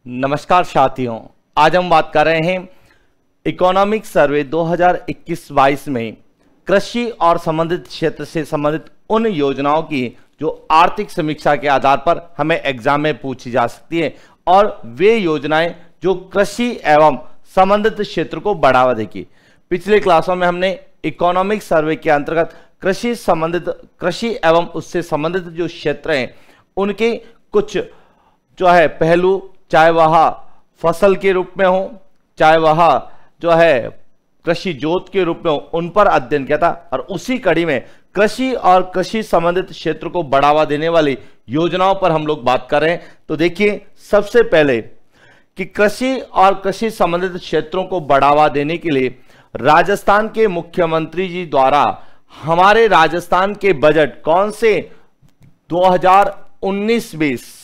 नमस्कार साथियों, आज हम बात कर रहे हैं इकोनॉमिक सर्वे 2021-22 में कृषि और संबंधित क्षेत्र से संबंधित उन योजनाओं की जो आर्थिक समीक्षा के आधार पर हमें एग्जाम में पूछी जा सकती है और वे योजनाएं जो कृषि एवं संबंधित क्षेत्र को बढ़ावा देगी। पिछले क्लासों में हमने इकोनॉमिक सर्वे के अंतर्गत कृषि एवं उससे संबंधित जो क्षेत्र हैं उनके कुछ जो है पहलू, चाहे वह फसल के रूप में हो, चाहे वह जो है कृषि जोत के रूप में हो, उन पर अध्ययन किया था। और उसी कड़ी में कृषि और कृषि संबंधित क्षेत्र को बढ़ावा देने वाली योजनाओं पर हम लोग बात कर रहे हैं। तो देखिए, सबसे पहले कि कृषि और कृषि संबंधित क्षेत्रों को बढ़ावा देने के लिए राजस्थान के मुख्यमंत्री जी द्वारा हमारे राजस्थान के बजट कौन से 2019-20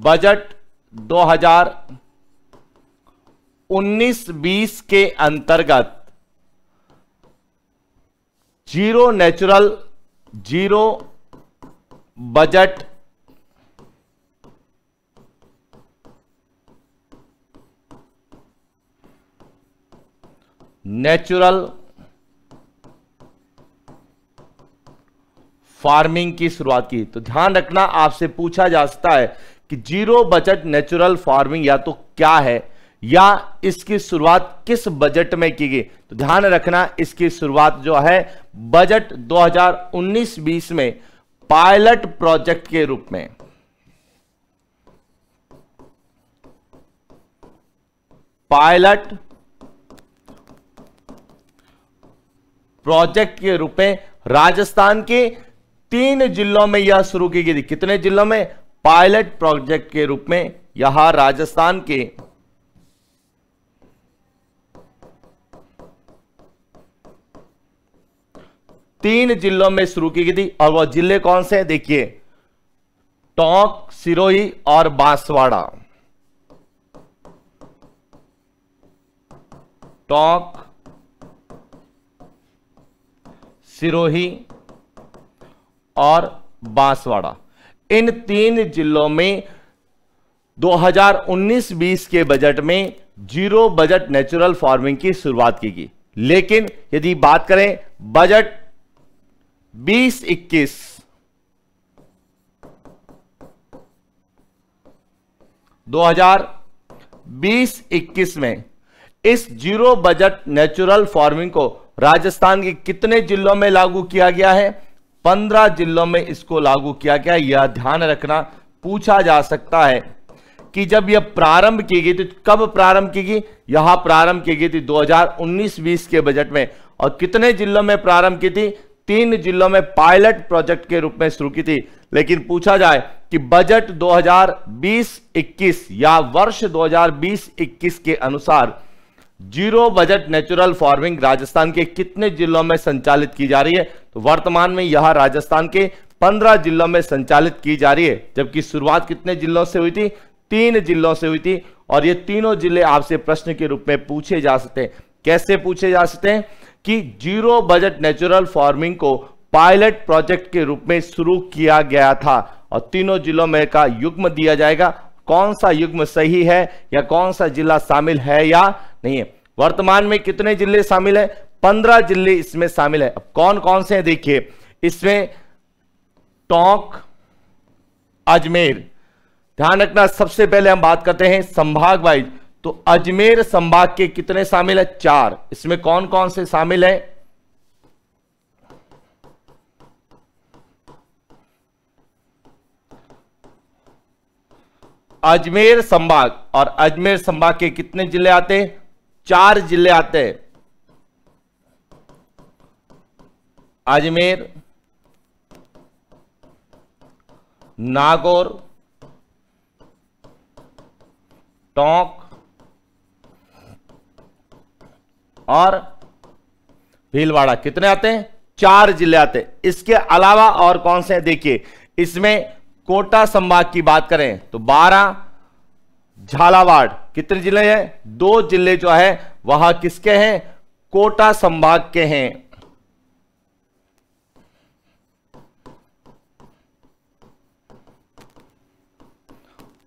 बजट 2019-20 के अंतर्गत जीरो बजट नेचुरल फार्मिंग की शुरुआत की। तो ध्यान रखना, आपसे पूछा जा सकता है कि जीरो बजट नेचुरल फार्मिंग या तो क्या है या इसकी शुरुआत किस बजट में की गई। तो ध्यान रखना, इसकी शुरुआत जो है बजट 2019-20 में पायलट प्रोजेक्ट के रूप में, पायलट प्रोजेक्ट के रूप में राजस्थान के 3 जिलों में यह शुरू की गई थी। कितने जिलों में? पायलट प्रोजेक्ट के रूप में यहां राजस्थान के 3 जिलों में शुरू की गई थी। और वह जिले कौन से हैं? देखिए, टोंक, सिरोही और बांसवाड़ा। टोंक, सिरोही और बांसवाड़ा, इन 3 जिलों में 2019-20 के बजट में जीरो बजट नेचुरल फार्मिंग की शुरुआत की गई। लेकिन यदि बात करें बजट 2021 2020-21 में इस जीरो बजट नेचुरल फार्मिंग को राजस्थान के कितने जिलों में लागू किया गया है? 15 जिलों में इसको लागू किया गया। यह ध्यान रखना, पूछा जा सकता है कि जब यह प्रारंभ की गई थी, कब प्रारंभ की गई? यहां प्रारंभ की गई थी 2019-20 के बजट में। और कितने जिलों में प्रारंभ की थी? 3 जिलों में पायलट प्रोजेक्ट के रूप में शुरू की थी। लेकिन पूछा जाए कि बजट 2020-21 या वर्ष 2020-21 के अनुसार zero budget natural farming Rajasthan के कितने जिलों में संचालित की जा रही है? तो वर्तमान में यह राजस्थान के 15 जिलों में संचालित की जा रही है, जबकि शुरुआत कितने जिलों से हुई थी? 3 जिलों से हुई थी। और ये तीनों जिले आपसे प्रश्न के रूप में पूछे जा सकते हैं। कैसे पूछे जा सकते हैं? कि जीरो बजट नेचुरल फार्मिंग को पायलट प्रोजेक्ट के रूप में शुरू किया गया था और तीनों जिलों में का युग्म दिया जाएगा। कौन सा युग्म सही है या कौन सा जिला शामिल है या नहीं है। वर्तमान में कितने जिले शामिल है? 15 जिले इसमें शामिल है। अब कौन कौन से हैं देखिए, इसमें टोंक, अजमेर। ध्यान रखना, सबसे पहले हम बात करते हैं संभाग वाइज। तो अजमेर संभाग के कितने शामिल है? 4। इसमें कौन कौन से शामिल है? अजमेर संभाग, और अजमेर संभाग के कितने जिले आते हैं? 4 जिले आते हैं। अजमेर, नागौर, टोंक और भीलवाड़ा। कितने आते हैं? 4 जिले आते हैं। इसके अलावा और कौन से हैं? देखिए, इसमें कोटा संभाग की बात करें तो 12, झालावाड़, कितने जिले हैं? 2 जिले जो है वह किसके हैं? कोटा संभाग के हैं।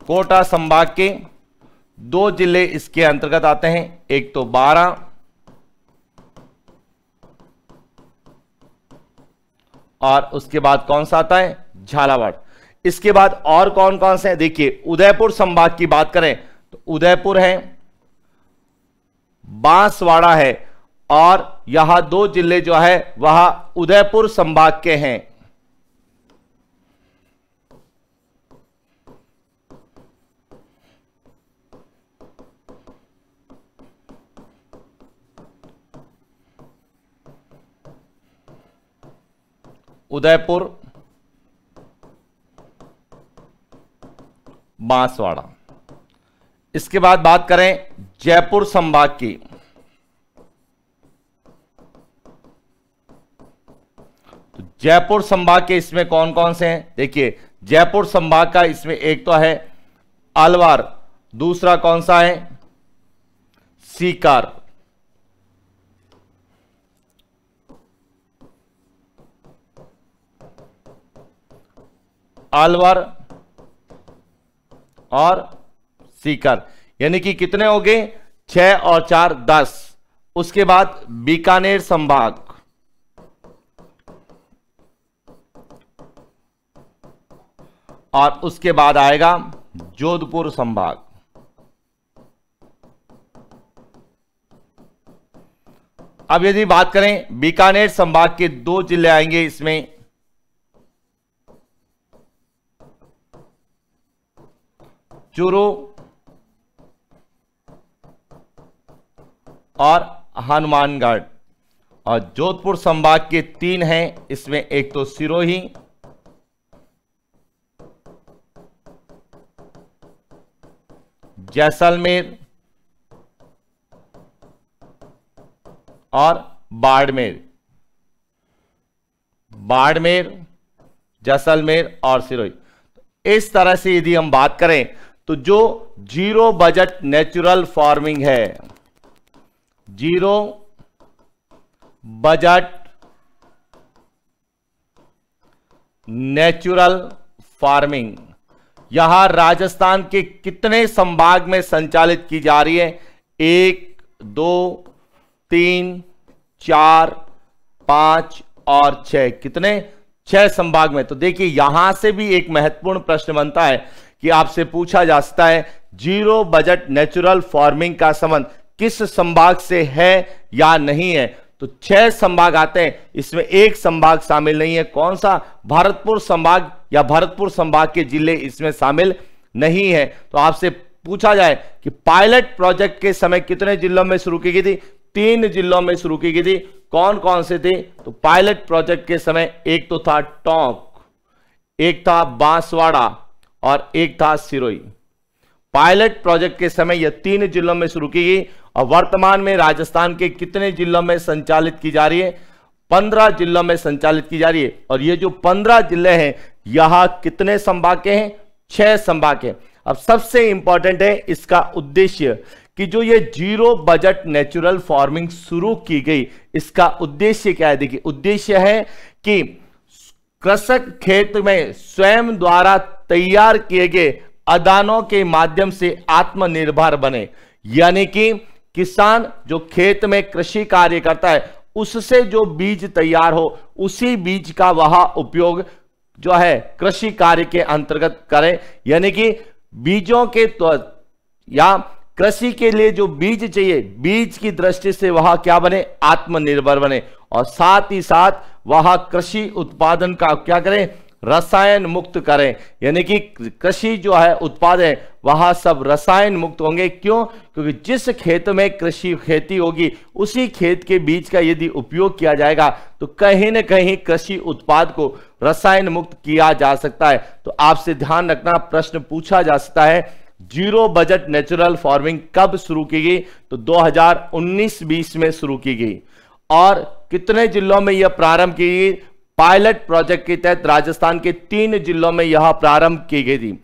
कोटा संभाग के 2 जिले इसके अंतर्गत आते हैं, एक तो बारां और उसके बाद कौन सा आता है, झालावाड़। इसके बाद और कौन कौन से हैं, देखिए उदयपुर संभाग की बात करें तो उदयपुर है, बांसवाड़ा है, और यहां 2 जिले जो है वह उदयपुर संभाग के हैं। उदयपुर, बांसवाड़ा। इसके बाद बात करें जयपुर संभाग की, तो जयपुर संभाग के इसमें कौन कौन से हैं, देखिए जयपुर संभाग का इसमें एक तो है अलवर, दूसरा कौन सा है, सीकर, अलवर और सीकर, यानी कि कितने हो गए, 6 और 4 10। उसके बाद बीकानेर संभाग, और उसके बाद आएगा जोधपुर संभाग। अब यदि बात करें बीकानेर संभाग के 2 जिले आएंगे इसमें, चूरू और हनुमानगढ़, और जोधपुर संभाग के 3 हैं इसमें, एक तो सिरोही, जैसलमेर और बाड़मेर, जैसलमेर और सिरोही। इस तरह से यदि हम बात करें तो जो जीरो बजट नेचुरल फार्मिंग है, जीरो बजट नेचुरल फार्मिंग यहां राजस्थान के कितने संभाग में संचालित की जा रही है, 1 2 3 4 5 और 6, कितने, 6 संभाग में। तो देखिए यहां से भी एक महत्वपूर्ण प्रश्न बनता है कि आपसे पूछा जा सकता है जीरो बजट नेचुरल फार्मिंग का संबंध किस संभाग से है या नहीं है। तो 6 संभाग आते हैं, इसमें एक संभाग शामिल नहीं है, कौन सा, भरतपुर संभाग या भरतपुर संभाग के जिले इसमें शामिल नहीं है। तो आपसे पूछा जाए कि पायलट प्रोजेक्ट के समय कितने जिलों में शुरू की गई थी, 3 जिलों में शुरू की गई थी, कौन कौन से थे, तो पायलट प्रोजेक्ट के समय एक तो था टोंक, एक था बांसवाड़ा और एक था सिरोही। पायलट प्रोजेक्ट के समय यह 3 जिलों में शुरू की गई, और वर्तमान में राजस्थान के कितने जिलों में संचालित की जा रही है, 15 जिलों में संचालित की जा रही है। और ये जो 15 जिले हैं यहां कितने संभाग के हैं, 6 संभाग के। अब सबसे इंपॉर्टेंट है इसका उद्देश्य, कि जो ये जीरो बजट नेचुरल फार्मिंग शुरू की गई, इसका उद्देश्य क्या है। देखिए उद्देश्य है कि कृषक खेत में स्वयं द्वारा तैयार किए गए अदानों के माध्यम से आत्मनिर्भर बने, यानी कि किसान जो खेत में कृषि कार्य करता है उससे जो बीज तैयार हो उसी बीज का वह उपयोग जो है कृषि कार्य के अंतर्गत करें, यानी कि बीजों के तो या कृषि के लिए जो बीज चाहिए, बीज की दृष्टि से वह क्या बने, आत्मनिर्भर बने, और साथ ही साथ वह कृषि उत्पादन का क्या करें, रसायन मुक्त करें, यानी कि कृषि जो है उत्पाद है वह सब रसायन मुक्त होंगे। क्यों, क्योंकि जिस खेत में कृषि खेती होगी उसी खेत के बीज का यदि उपयोग किया जाएगा तो कहीं ना कहीं कृषि उत्पाद को रसायन मुक्त किया जा सकता है। तो आपसे ध्यान रखना, प्रश्न पूछा जा सकता है जीरो बजट नेचुरल फार्मिंग कब शुरू की गई, तो 2019-20 में शुरू की गई, और कितने जिलों में यह प्रारंभ की गई, पायलट प्रोजेक्ट के तहत राजस्थान के 3 जिलों में यह प्रारंभ की गई थी।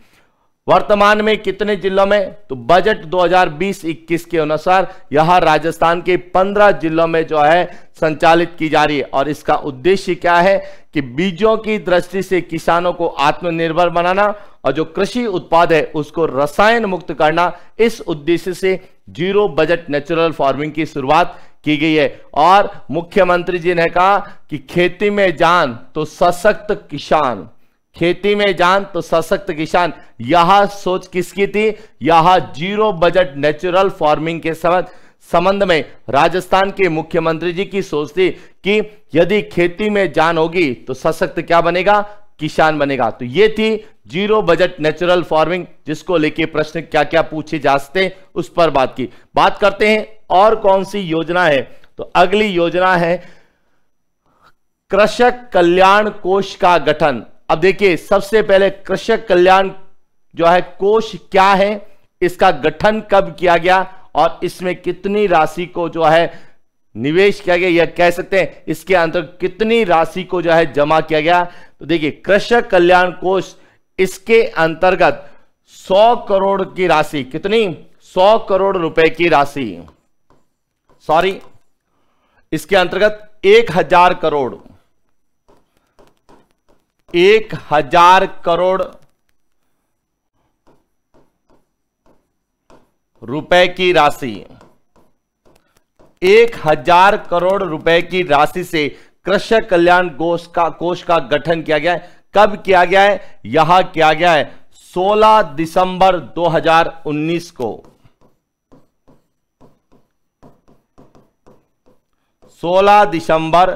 वर्तमान में कितने जिलों में, तो बजट 2020-21 के अनुसार यह राजस्थान के 15 जिलों में जो है संचालित की जा रही है। और इसका उद्देश्य क्या है कि बीजों की दृष्टि से किसानों को आत्मनिर्भर बनाना और जो कृषि उत्पाद है उसको रसायन मुक्त करना, इस उद्देश्य से जीरो बजट नेचुरल फार्मिंग की शुरुआत की गई है। और मुख्यमंत्री जी ने कहा कि खेती में जान तो सशक्त किसान, खेती में जान तो सशक्त किसान। यह सोच किसकी थी? यह जीरो बजट नेचुरल फार्मिंग के संबंध में राजस्थान के मुख्यमंत्री जी की सोच थी कि यदि खेती में जान होगी तो सशक्त क्या बनेगा? किसान बनेगा। तो ये थी जीरो बजट नेचुरल फार्मिंग, जिसको लेके प्रश्न क्या क्या पूछे जा सकते हैं उस पर बात करते हैं। और कौन सी योजना है? तो अगली योजना है कृषक कल्याण कोष का गठन। अब देखिए, सबसे पहले कृषक कल्याण जो है कोष क्या है, इसका गठन कब किया गया और इसमें कितनी राशि को जो है निवेश किया गया, या कह सकते हैं इसके अंतर्गत कितनी राशि को जो है जमा किया गया। तो देखिए, कृषक कल्याण कोष, इसके अंतर्गत 100 करोड़ की राशि, कितनी? 100 करोड़ रुपए की राशि, सॉरी, इसके अंतर्गत 1000 करोड़, 1000 करोड़ रुपए की राशि, 1000 करोड़ रुपए की राशि से कृषक कल्याण कोष का गठन किया गया है। कब किया गया है? यह किया गया है 16 दिसंबर 2019 को। 16 दिसंबर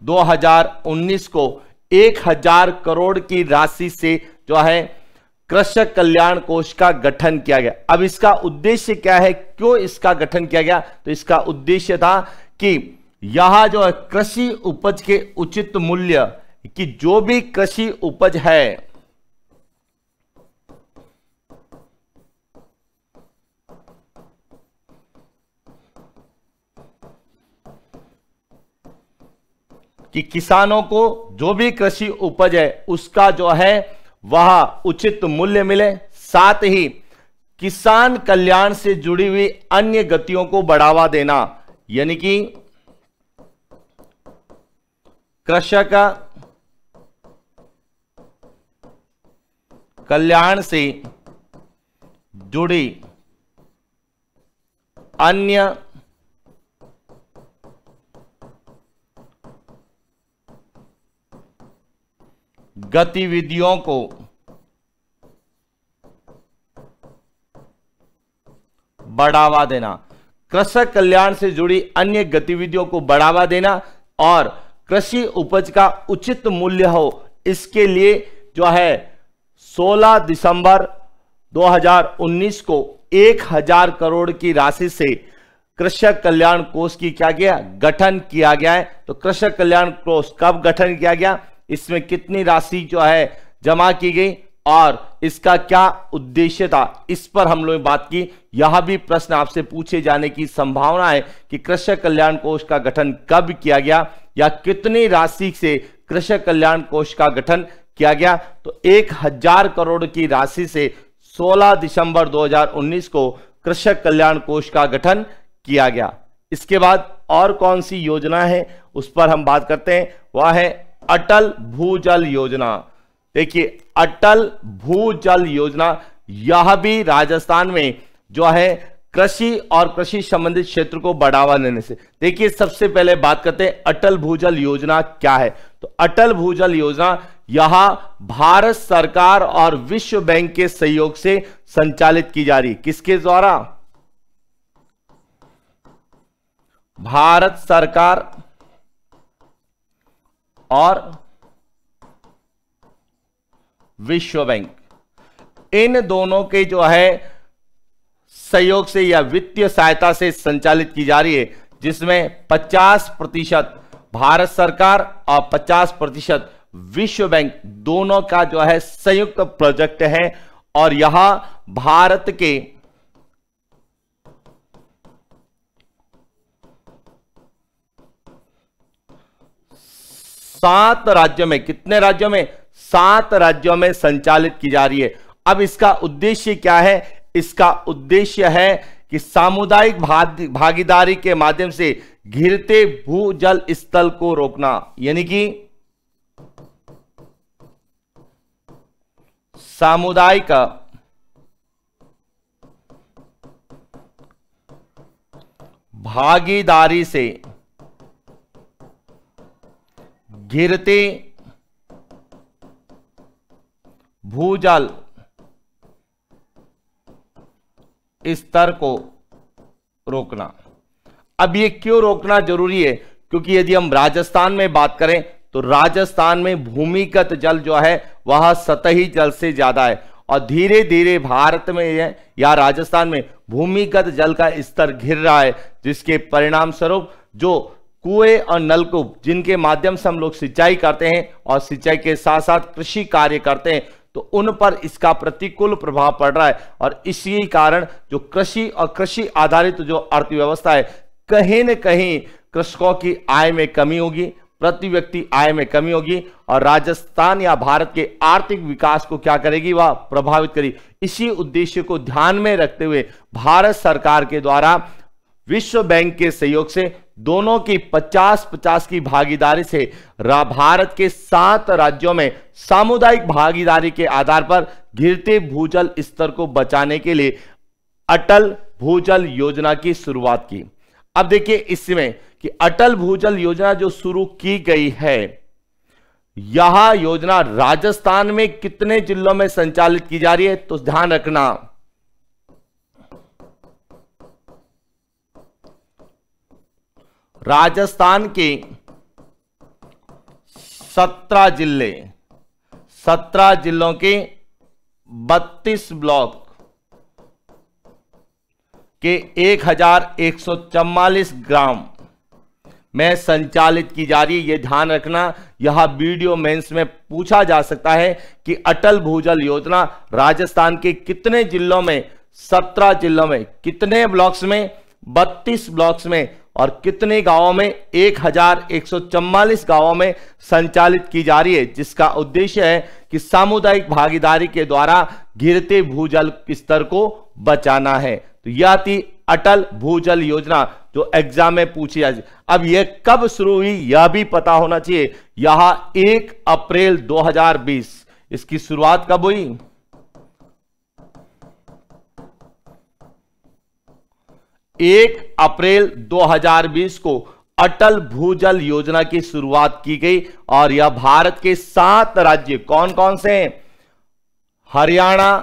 2019 को 1000 करोड़ की राशि से जो है कृषक कल्याण कोष का गठन किया गया। अब इसका उद्देश्य क्या है, क्यों इसका गठन किया गया? तो इसका उद्देश्य था कि यह जो है कृषि उपज के उचित मूल्य की, जो भी कृषि उपज है कि किसानों को जो भी कृषि उपज है उसका जो है वह उचित मूल्य मिले, साथ ही किसान कल्याण से जुड़ी हुई अन्य गतियों को बढ़ावा देना, यानी कि कृषक कल्याण से जुड़ी अन्य गतिविधियों को बढ़ावा देना, कृषक कल्याण से जुड़ी अन्य गतिविधियों को बढ़ावा देना और कृषि उपज का उचित मूल्य हो, इसके लिए जो है 16 दिसंबर 2019 को 1000 करोड़ की राशि से कृषक कल्याण कोष की क्या गया? गठन किया गया है। तो कृषक कल्याण कोष कब गठन किया गया, इसमें कितनी राशि जो है जमा की गई और इसका क्या उद्देश्य था, इस पर हम लोग ने बात की। यह भी प्रश्न आपसे पूछे जाने की संभावना है कि कृषक कल्याण कोष का गठन कब किया गया या कितनी राशि से कृषक कल्याण कोष का गठन किया गया। तो 1000 करोड़ की राशि से 16 दिसंबर 2019 को कृषक कल्याण कोष का गठन किया गया। इसके बाद और कौन सी योजना है उस पर हम बात करते हैं, वह है अटल भूजल योजना। देखिए, अटल भूजल योजना, यह भी राजस्थान में जो है कृषि और कृषि संबंधित क्षेत्र को बढ़ावा देने से। देखिए, सबसे पहले बात करते हैं अटल भूजल योजना क्या है। तो अटल भूजल योजना यह भारत सरकार और विश्व बैंक के सहयोग से संचालित की जा रही। किसके द्वारा? भारत सरकार और विश्व बैंक, इन दोनों के जो है सहयोग से या वित्तीय सहायता से संचालित की जा रही है, जिसमें 50% भारत सरकार और 50% विश्व बैंक दोनों का जो है संयुक्त प्रोजेक्ट है। और यह भारत के 7 राज्यों में, कितने राज्यों में? 7 राज्यों में संचालित की जा रही है। अब इसका उद्देश्य क्या है? इसका उद्देश्य है कि सामुदायिक भागीदारी के माध्यम से घिरते भूजल स्थल को रोकना, यानी कि सामुदायिक भागीदारी से गिरते भूजल स्तर को रोकना। अब ये क्यों रोकना जरूरी है? क्योंकि यदि हम राजस्थान में बात करें तो राजस्थान में भूमिगत जल जो है वह सतही जल से ज्यादा है, और धीरे धीरे भारत में या राजस्थान में भूमिगत जल का स्तर घिर रहा है, जिसके परिणाम स्वरूप जो कुएं और नलकूप जिनके माध्यम से हम लोग सिंचाई करते हैं और सिंचाई के साथ साथ कृषि कार्य करते हैं, तो उन पर इसका प्रतिकूल प्रभाव पड़ रहा है। और इसी कारण जो कृषि और कृषि आधारित जो अर्थव्यवस्था है, कहीं न कहीं कृषकों की आय में कमी होगी, प्रति व्यक्ति आय में कमी होगी, और राजस्थान या भारत के आर्थिक विकास को क्या करेगी? वह प्रभावित करेगी। इसी उद्देश्य को ध्यान में रखते हुए भारत सरकार के द्वारा विश्व बैंक के सहयोग से दोनों की 50-50 की भागीदारी से भारत के 7 राज्यों में सामुदायिक भागीदारी के आधार पर गिरते भूजल स्तर को बचाने के लिए अटल भूजल योजना की शुरुआत की। अब देखिए इसमें कि अटल भूजल योजना जो शुरू की गई है, यह योजना राजस्थान में कितने जिलों में संचालित की जा रही है? तो ध्यान रखना, राजस्थान के 17 जिले, 17 जिलों के 32 ब्लॉक के 1144 ग्राम में संचालित की जा रही है। यह ध्यान रखना, यह वीडियो मेंस में पूछा जा सकता है कि अटल भूजल योजना राजस्थान के कितने जिलों में, 17 जिलों में, कितने ब्लॉक्स में, 32 ब्लॉक्स में, और कितने गांवों में, 1144 गांवों में संचालित की जा रही है, जिसका उद्देश्य है कि सामुदायिक भागीदारी के द्वारा गिरते भूजल स्तर को बचाना है। तो यह थी अटल भूजल योजना जो एग्जाम में पूछी जाती। अब यह कब शुरू हुई यह भी पता होना चाहिए। यह 1 अप्रैल 2020 इसकी शुरुआत कब हुई? 1 अप्रैल 2020 को अटल भूजल योजना की शुरुआत की गई, और यह भारत के 7 राज्य कौन कौन से हैं? हरियाणा,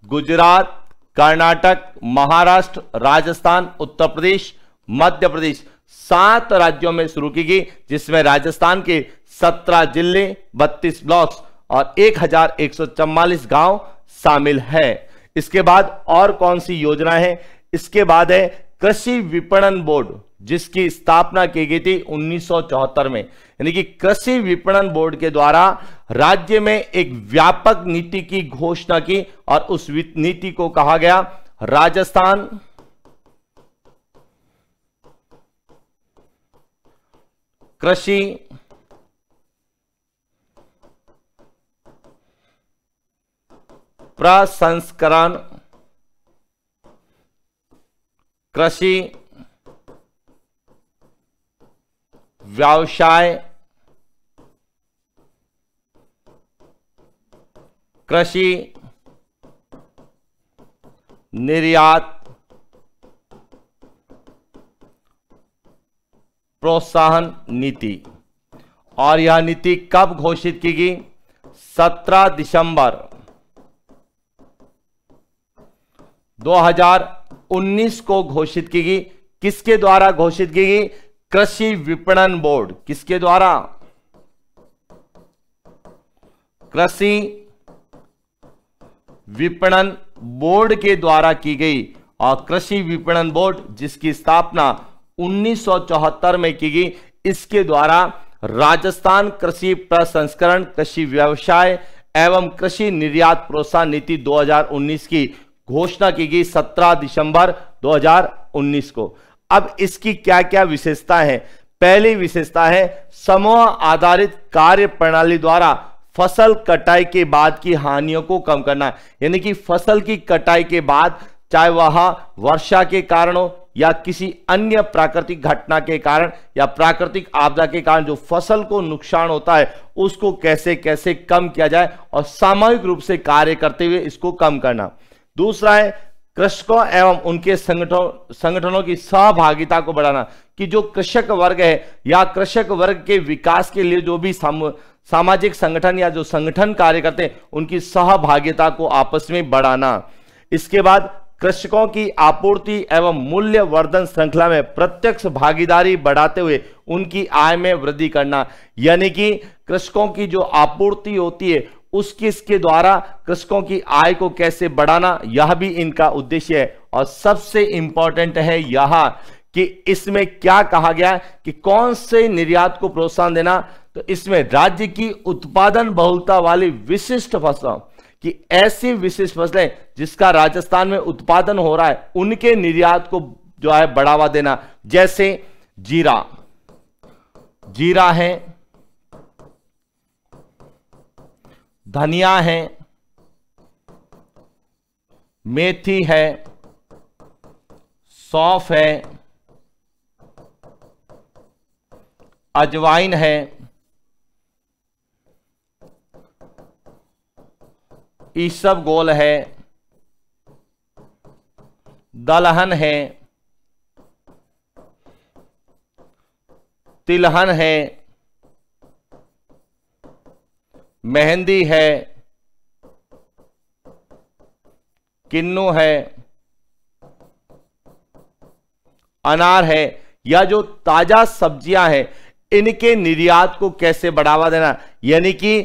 गुजरात, कर्नाटक, महाराष्ट्र, राजस्थान, उत्तर प्रदेश, मध्य प्रदेश, 7 राज्यों में शुरू की गई, जिसमें राजस्थान के 17 जिले, 32 ब्लॉक्स और 1144 गांव शामिल है। इसके बाद और कौन सी योजना है? इसके बाद है कृषि विपणन बोर्ड, जिसकी स्थापना की गई थी 1974 में। यानी कि कृषि विपणन बोर्ड के द्वारा राज्य में एक व्यापक नीति की घोषणा की, और उस नीति को कहा गया राजस्थान कृषि प्रसंस्करण कृषि व्यवसाय कृषि निर्यात प्रोत्साहन नीति। और यह नीति कब घोषित की गई? 17 दिसंबर 2019 को घोषित की गई। किसके द्वारा घोषित की गई? कृषि विपणन बोर्ड। किसके द्वारा? कृषि विपणन बोर्ड के द्वारा की गई। और कृषि विपणन बोर्ड जिसकी स्थापना 1974 में की गई, इसके द्वारा राजस्थान कृषि प्रसंस्करण कृषि व्यवसाय एवं कृषि निर्यात प्रोत्साहन नीति 2019 की घोषणा की गई 17 दिसंबर 2019 को। अब इसकी क्या क्या विशेषता है? पहली विशेषता है समूह आधारित कार्य प्रणाली द्वारा फसल कटाई के बाद की हानियों को कम करना। यानी कि फसल की कटाई के बाद, चाहे वह वर्षा के कारण हो या किसी अन्य प्राकृतिक घटना के कारण या प्राकृतिक आपदा के कारण जो फसल को नुकसान होता है उसको कैसे कैसे कम किया जाए और सामूहिक रूप से कार्य करते हुए इसको कम करना। दूसरा है कृषकों एवं उनके संगठनों की सहभागिता को बढ़ाना, कि जो कृषक वर्ग है या कृषक वर्ग के विकास के लिए जो भी सामाजिक संगठन या जो संगठन कार्य करते हैं उनकी सहभागिता को आपस में बढ़ाना। इसके बाद कृषकों की आपूर्ति एवं मूल्य वर्धन श्रृंखला में प्रत्यक्ष भागीदारी बढ़ाते हुए उनकी आय में वृद्धि करना, यानी कि कृषकों की जो आपूर्ति होती है उसके द्वारा कृषकों की आय को कैसे बढ़ाना, यह भी इनका उद्देश्य है। और सबसे इंपॉर्टेंट है यह कि इसमें क्या कहा गया कि कौन से निर्यात को प्रोत्साहन देना, तो इसमें राज्य की उत्पादन बहुलता वाली विशिष्ट फसलों कि ऐसी विशिष्ट फसलें जिसका राजस्थान में उत्पादन हो रहा है उनके निर्यात को जो है बढ़ावा देना, जैसे जीरा है, धनिया है, मेथी है, सौंफ है, अजवाइन है, ईसबगोल है, दलहन है, तिलहन है, मेहंदी है, किन्नू है, अनार है, या जो ताजा सब्जियां हैं इनके निर्यात को कैसे बढ़ावा देना, यानी कि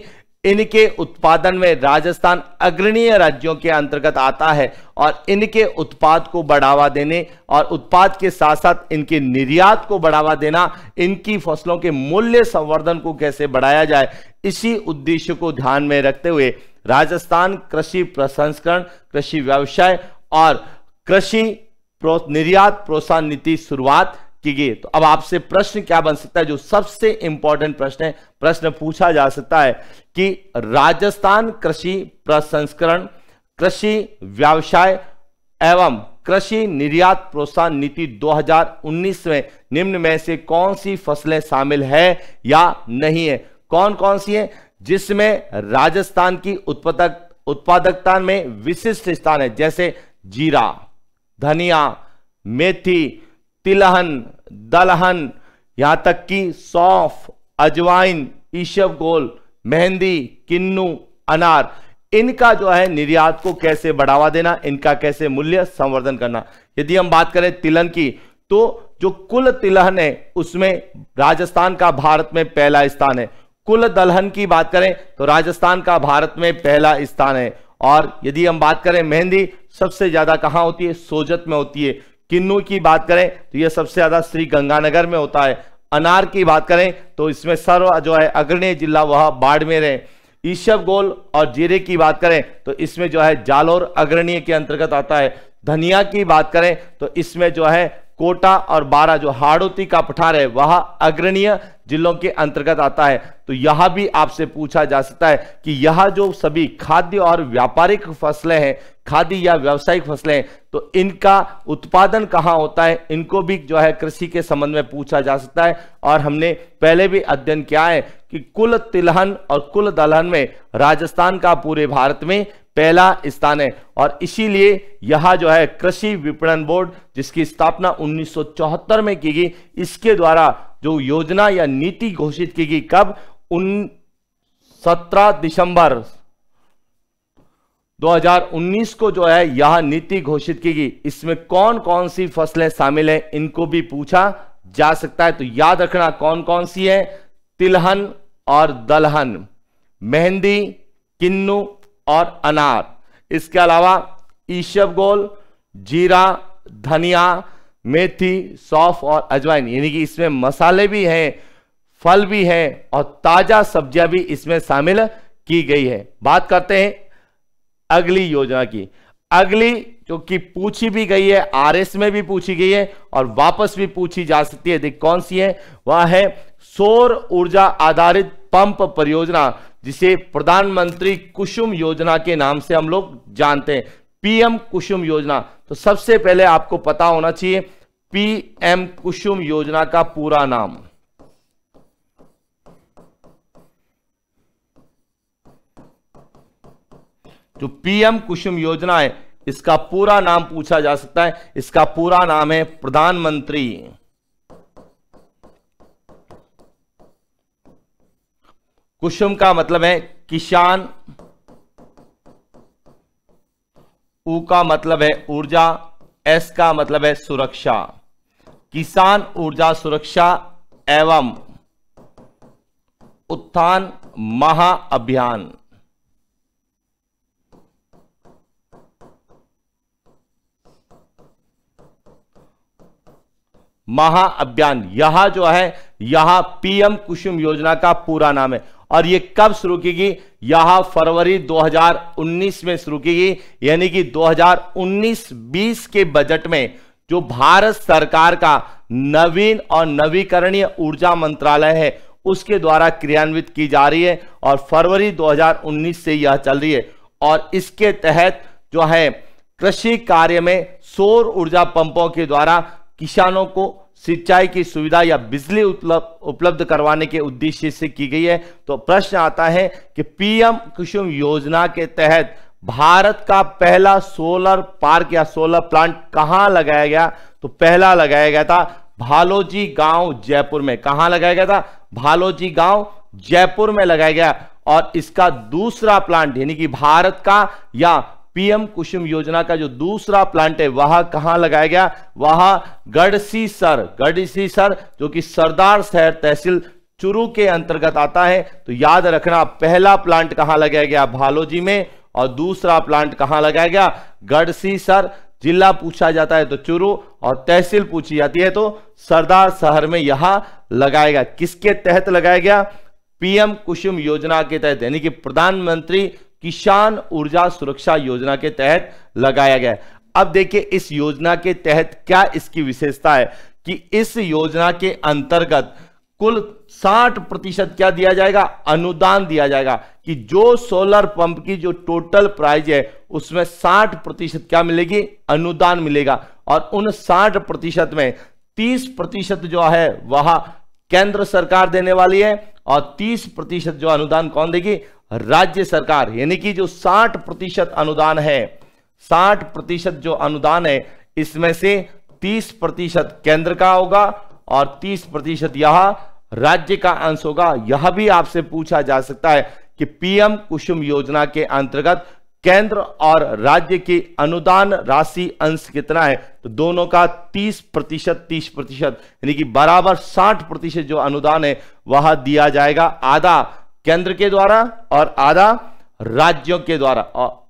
इनके उत्पादन में राजस्थान अग्रणीय राज्यों के अंतर्गत आता है और इनके उत्पाद को बढ़ावा देने और उत्पाद के साथ साथ इनके निर्यात को बढ़ावा देना, इनकी फसलों के मूल्य संवर्धन को कैसे बढ़ाया जाए, इसी उद्देश्य को ध्यान में रखते हुए राजस्थान कृषि प्रसंस्करण, कृषि व्यवसाय और कृषि निर्यात प्रोत्साहन नीति शुरुआत की गई। तो अब आपसे प्रश्न क्या बन सकता है, जो सबसे इंपॉर्टेंट प्रश्न है, प्रश्न पूछा जा सकता है कि राजस्थान कृषि प्रसंस्करण, कृषि व्यवसाय एवं कृषि निर्यात प्रोत्साहन नीति 2019 में निम्न में से कौन सी फसलें शामिल है या नहीं है। कौन कौन सी है, जिसमें राजस्थान की उत्पादकता में विशिष्ट स्थान है, जैसे जीरा, धनिया, मेथी, तिलहन, दलहन, यहां तक कि सौंफ, अजवाइन, ईसबगोल, मेहंदी, किन्नू, अनार, इनका जो है निर्यात को कैसे बढ़ावा देना, इनका कैसे मूल्य संवर्धन करना। यदि हम बात करें तिलहन की, तो जो कुल तिलहन है उसमें राजस्थान का भारत में पहला स्थान है। कुल दलहन की बात करें तो राजस्थान का भारत में पहला स्थान है। और यदि हम बात करें मेहंदी, सबसे ज्यादा कहां होती है, सोजत में होती है। किन्नू की बात करें तो यह सबसे ज्यादा श्री गंगानगर में होता है। अनार की बात करें तो इसमें सर्व जो है अग्रणी जिला वह बाड़मेर है। ईसबगोल और जीरे की बात करें तो इसमें जो है जालोर अग्रणी के अंतर्गत आता है। धनिया की बात करें तो इसमें जो है कोटा और बारा जो हाड़ौती का पठार है वह अग्रणीय जिलों के अंतर्गत आता है। तो यह भी आपसे पूछा जा सकता है कि यह जो सभी खाद्य और व्यापारिक फसलें हैं, खाद्य या व्यावसायिक फसलें हैं, तो इनका उत्पादन कहां होता है, इनको भी जो है कृषि के संबंध में पूछा जा सकता है। और हमने पहले भी अध्ययन किया है कि कुल तिलहन और कुल दलहन में राजस्थान का पूरे भारत में पहला स्थान है। और इसीलिए यह जो है कृषि विपणन बोर्ड, जिसकी स्थापना 1974 में की गई, इसके द्वारा जो योजना या नीति घोषित की गई, कब, 17 दिसंबर 2019 को जो है यह नीति घोषित की गई। इसमें कौन कौन सी फसलें शामिल हैं, इनको भी पूछा जा सकता है। तो याद रखना कौन कौन सी है, तिलहन और दलहन, मेहंदी, किन्नू और अनार। इसके अलावा ईसबगोल, जीरा, धनिया, मेथी, सौंफ और अजवाइन, यानी कि इसमें मसाले भी हैं, फल भी हैं और ताजा सब्जियां भी इसमें शामिल की गई है। बात करते हैं अगली योजना की। अगली जो कि पूछी भी गई है, आरएस में भी पूछी गई है और वापस भी पूछी जा सकती है, देख कौन सी है, वह है सौर ऊर्जा आधारित पंप परियोजना, जिसे प्रधानमंत्री कुसुम योजना के नाम से हम लोग जानते हैं, पीएम कुसुम योजना। तो सबसे पहले आपको पता होना चाहिए पीएम कुसुम योजना का पूरा नाम? जो पीएम कुसुम योजना है इसका पूरा नाम पूछा जा सकता है। इसका पूरा नाम है प्रधानमंत्री कुसुम का मतलब है किसान, ऊ का मतलब है ऊर्जा, एस का मतलब है सुरक्षा। किसान ऊर्जा सुरक्षा एवं उत्थान महाअभियान। महाअभियान यह जो है यह पीएम कुसुम योजना का पूरा नाम है। और ये कब शुरू की गई? यह फरवरी 2019 में शुरू की गई, यानी कि 2019-20 के बजट में जो भारत सरकार का नवीन और नवीकरणीय ऊर्जा मंत्रालय है उसके द्वारा क्रियान्वित की जा रही है और फरवरी 2019 से यह चल रही है। और इसके तहत जो है कृषि कार्य में सौर ऊर्जा पंपों के द्वारा किसानों को सिंचाई की सुविधा या बिजली उपलब्ध करवाने के उद्देश्य से की गई है। तो प्रश्न आता है कि पीएम कुसुम योजना के तहत भारत का पहला सोलर पार्क या सोलर प्लांट कहां लगाया गया? तो पहला लगाया गया था भालोजी गांव जयपुर में। कहां लगाया गया था? भालोजी गांव जयपुर में लगाया गया। और इसका दूसरा प्लांट यानी कि भारत का या पीएम कुसुम योजना का जो दूसरा प्लांट है वह कहां लगाया गया? वह गढ़सीसर जो कि सरदार शहर तहसील चुरू के अंतर्गत आता है। तो याद रखना पहला प्लांट कहां लगाया गया? भालोजी में, और दूसरा प्लांट कहां लगाया गया? गढ़सीसर। जिला पूछा जाता है तो चुरू, और तहसील पूछी जाती है तो सरदार शहर में यह लगाया गया। किसके तहत लगाया गया? पीएम कुसुम योजना के तहत, यानी कि प्रधानमंत्री किसान ऊर्जा सुरक्षा योजना के तहत लगाया गया। अब देखिए इस योजना के तहत क्या इसकी विशेषता है कि इस योजना के अंतर्गत कुल 60% क्या दिया जाएगा? अनुदान दिया जाएगा। कि जो सोलर पंप की जो टोटल प्राइस है उसमें 60% क्या मिलेगी? अनुदान मिलेगा। और उन 60% में 30% जो है वह केंद्र सरकार देने वाली है और 30% जो अनुदान कौन देगी? राज्य सरकार। यानी कि जो 60% अनुदान है, 60% जो अनुदान है इसमें से 30% केंद्र का होगा और 30% यह राज्य का अंश होगा। यह भी आपसे पूछा जा सकता है कि पीएम कुसुम योजना के अंतर्गत केंद्र और राज्य की अनुदान राशि अंश कितना है? तो दोनों का 30% यानी कि बराबर 60% जो अनुदान है वह दिया जाएगा। आधा केंद्र के द्वारा और आधा राज्यों के द्वारा।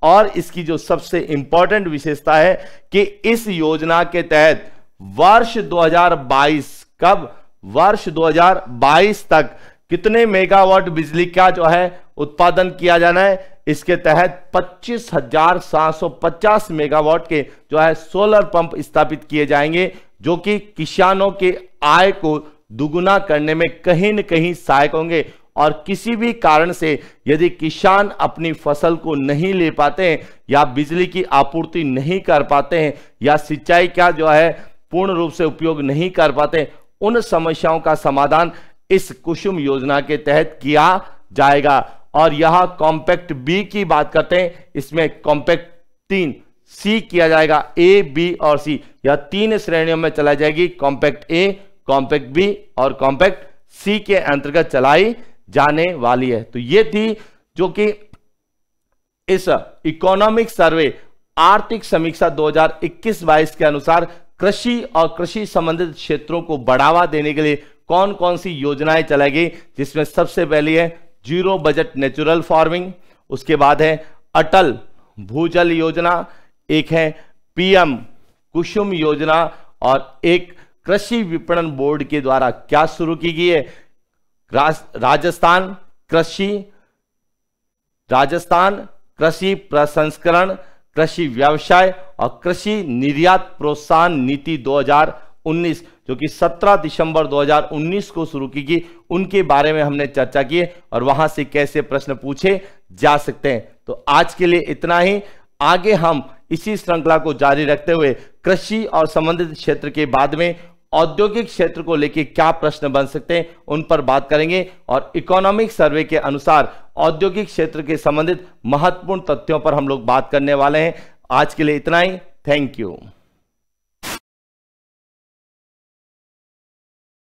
और इसकी जो सबसे इंपॉर्टेंट विशेषता है कि इस योजना के तहत वर्ष 2022 कब? वर्ष 2022 तक कितने मेगावाट बिजली का जो है उत्पादन किया जाना है? इसके तहत 25,750 मेगावाट के जो है सोलर पंप स्थापित किए जाएंगे, जो कि किसानों के आय को दुगुना करने में कहीं न कहीं सहायक होंगे। और किसी भी कारण से यदि किसान अपनी फसल को नहीं ले पाते हैं या बिजली की आपूर्ति नहीं कर पाते हैं या सिंचाई का जो है पूर्ण रूप से उपयोग नहीं कर पाते, उन समस्याओं का समाधान इस कुसुम योजना के तहत किया जाएगा। और यह कॉम्पैक्ट बी की बात करते हैं, इसमें कॉम्पैक्ट 3 सी किया जाएगा। ए, बी और सी यह 3 श्रेणियों में चलाई जाएगी। कॉम्पैक्ट ए, कॉम्पैक्ट बी और कॉम्पैक्ट सी के अंतर्गत चलाई जाने वाली है। तो ये थी जो कि इस इकोनॉमिक सर्वे आर्थिक समीक्षा 2021-22 के अनुसार कृषि और कृषि संबंधित क्षेत्रों को बढ़ावा देने के लिए कौन कौन सी योजनाएं चलाई गई, जिसमें सबसे पहली है जीरो बजट नेचुरल फार्मिंग, उसके बाद है अटल भूजल योजना, एक है पीएम कुसुम योजना और एक कृषि विपणन बोर्ड के द्वारा क्या शुरू की गई है? राजस्थान कृषि प्रसंस्करण, कृषि व्यवसाय और कृषि निर्यात प्रोत्साहन नीति 2019 जो कि 17 दिसंबर 2019 को शुरू की गई, उनके बारे में हमने चर्चा की और वहां से कैसे प्रश्न पूछे जा सकते हैं। तो आज के लिए इतना ही। आगे हम इसी श्रृंखला को जारी रखते हुए कृषि और संबंधित क्षेत्र के बाद में औद्योगिक क्षेत्र को लेकर क्या प्रश्न बन सकते हैं उन पर बात करेंगे, और इकोनॉमिक सर्वे के अनुसार औद्योगिक क्षेत्र के संबंधित महत्वपूर्ण तथ्यों पर हम लोग बात करने वाले हैं। आज के लिए इतना ही। Thank you.